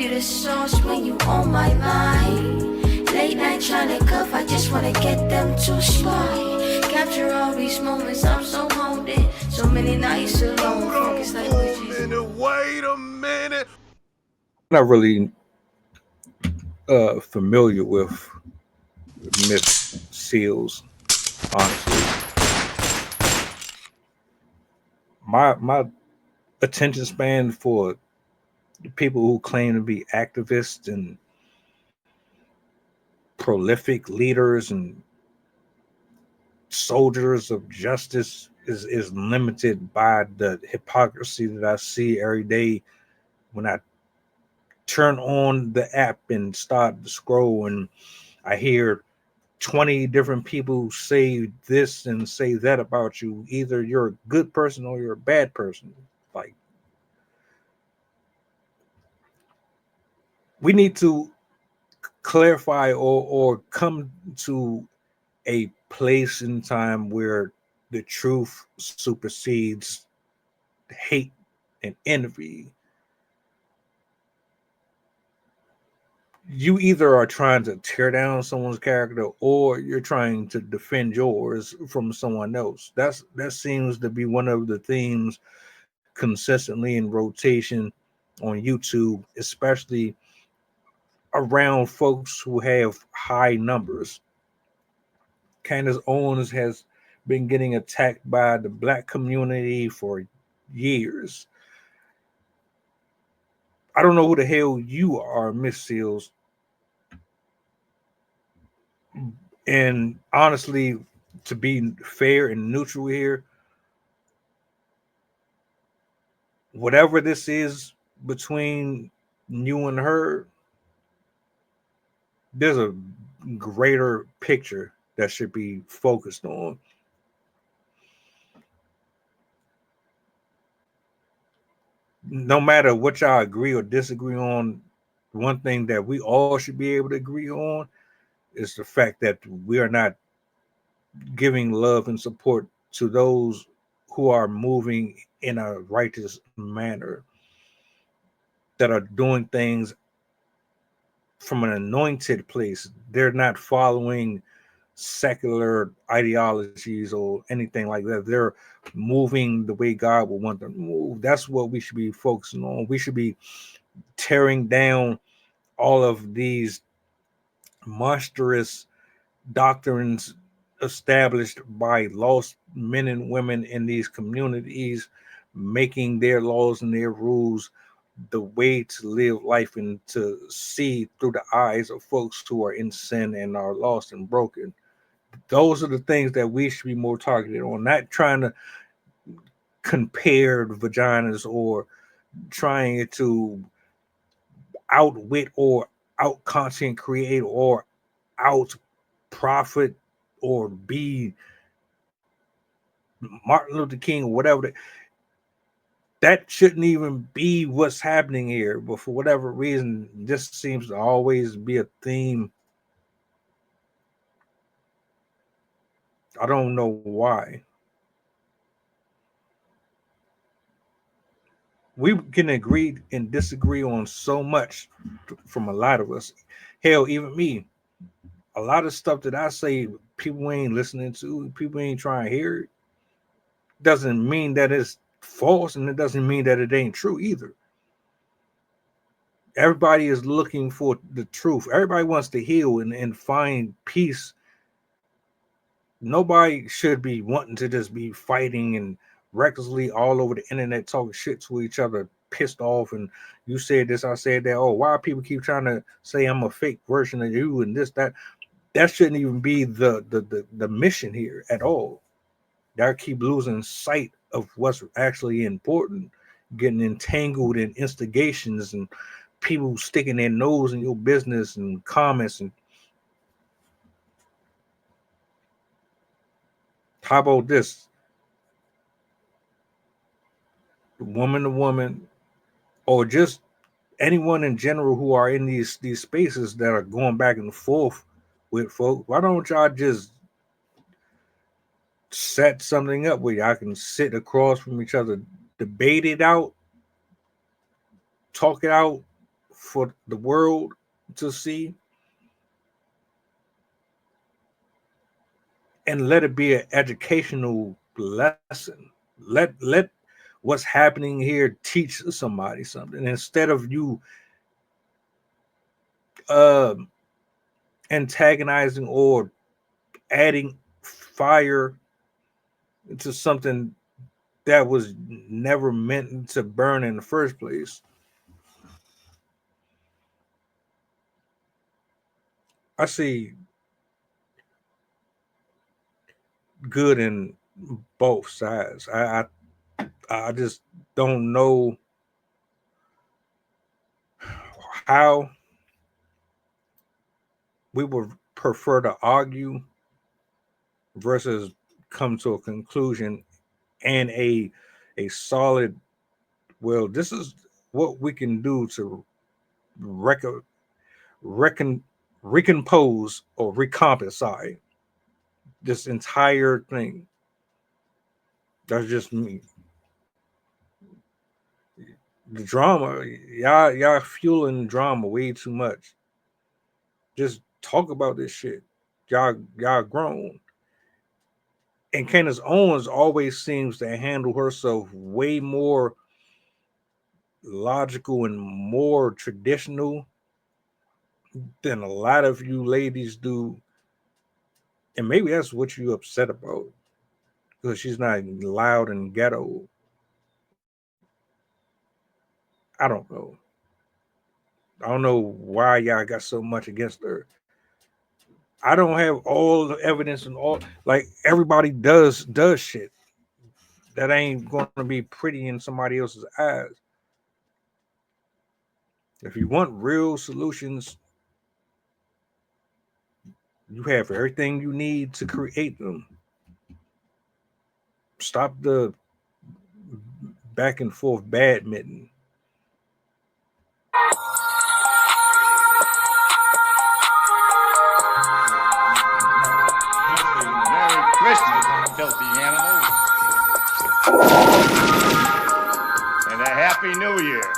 you the sauce when you on my line. Late night trying to cuff, I just wanna get them to slide. Capture all these moments, I'm so haunted. So many nights alone, focus like witches. Wait a minute. Not really familiar with Miss Seals, honestly. My attention span for people who claim to be activists and prolific leaders and soldiers of justice is limited by the hypocrisy that I see every day when I turn on the app and start to scroll, and I hear 20 different people say this and say that about you. Either you're a good person or you're a bad person. Like, we need to clarify or come to a place in time where the truth supersedes hate and envy. You either are trying to tear down someone's character or you're trying to defend yours from someone else. That seems to be one of the themes consistently in rotation on YouTube, especially around folks who have high numbers. Candace Owens has been getting attacked by the black community for years. I don't know who the hell you are, Miss Seals. And honestly, to be fair and neutral here, whatever this is between you and her, there's a greater picture that should be focused on. No matter what y'all agree or disagree on, one thing that we all should be able to agree on is the fact that we are not giving love and support to those who are moving in a righteous manner, that are doing things from an anointed place. They're not following secular ideologies or anything like that. They're moving the way God would want them to move. That's what we should be focusing on. We should be tearing down all of these monstrous doctrines established by lost men and women in these communities, making their laws and their rules the way to live life and to see through the eyes of folks who are in sin and are lost and broken. Those are the things that we should be more targeted on, not trying to compare vaginas or trying to outwit or out content create or out profit or be Martin Luther King or whatever. That shouldn't even be what's happening here. But for whatever reason, this seems to always be a theme. I don't know why. We can agree and disagree on so much from a lot of us. Hell, even me. A lot of stuff that I say, people ain't listening to, people ain't trying to hear it. Doesn't mean that it's false, and it doesn't mean that it ain't true either. Everybody is looking for the truth. Everybody wants to heal and find peace. Nobody should be wanting to just be fighting and recklessly all over the internet talking shit to each other, pissed off. And you said this, I said that. Oh, why people keep trying to say I'm a fake version of you and this, that? That shouldn't even be the mission here at all. Y'all keep losing sight of what's actually important, getting entangled in instigations and people sticking their nose in your business and comments. And how about this? Woman to woman, or just anyone in general who are in these spaces that are going back and forth with folks. Why don't y'all just set something up where y'all can sit across from each other, debate it out, talk it out, for the world to see, and let it be an educational lesson. Let what's happening here teach somebody something instead of you uh, antagonizing or adding fire to something that was never meant to burn in the first place. I see good in both sides. I just don't know how we would prefer to argue versus come to a conclusion and a solid, well, this is what we can do to recon, recon recompose or recompensate this entire thing. That's just me. The drama, y'all fueling drama way too much. Just talk about this shit. Y'all grown. And Candace Owens always seems to handle herself way more logical and more traditional than a lot of you ladies do. And maybe that's what you upset about. Because she's not loud and ghetto. I don't know. I don't know why y'all got so much against her. I don't have all the evidence and all, like, everybody does shit that ain't going to be pretty in somebody else's eyes. If you want real solutions, you have everything you need to create them. Stop the back and forth badminton. Merry Christmas, filthy animals. And a Happy New Year.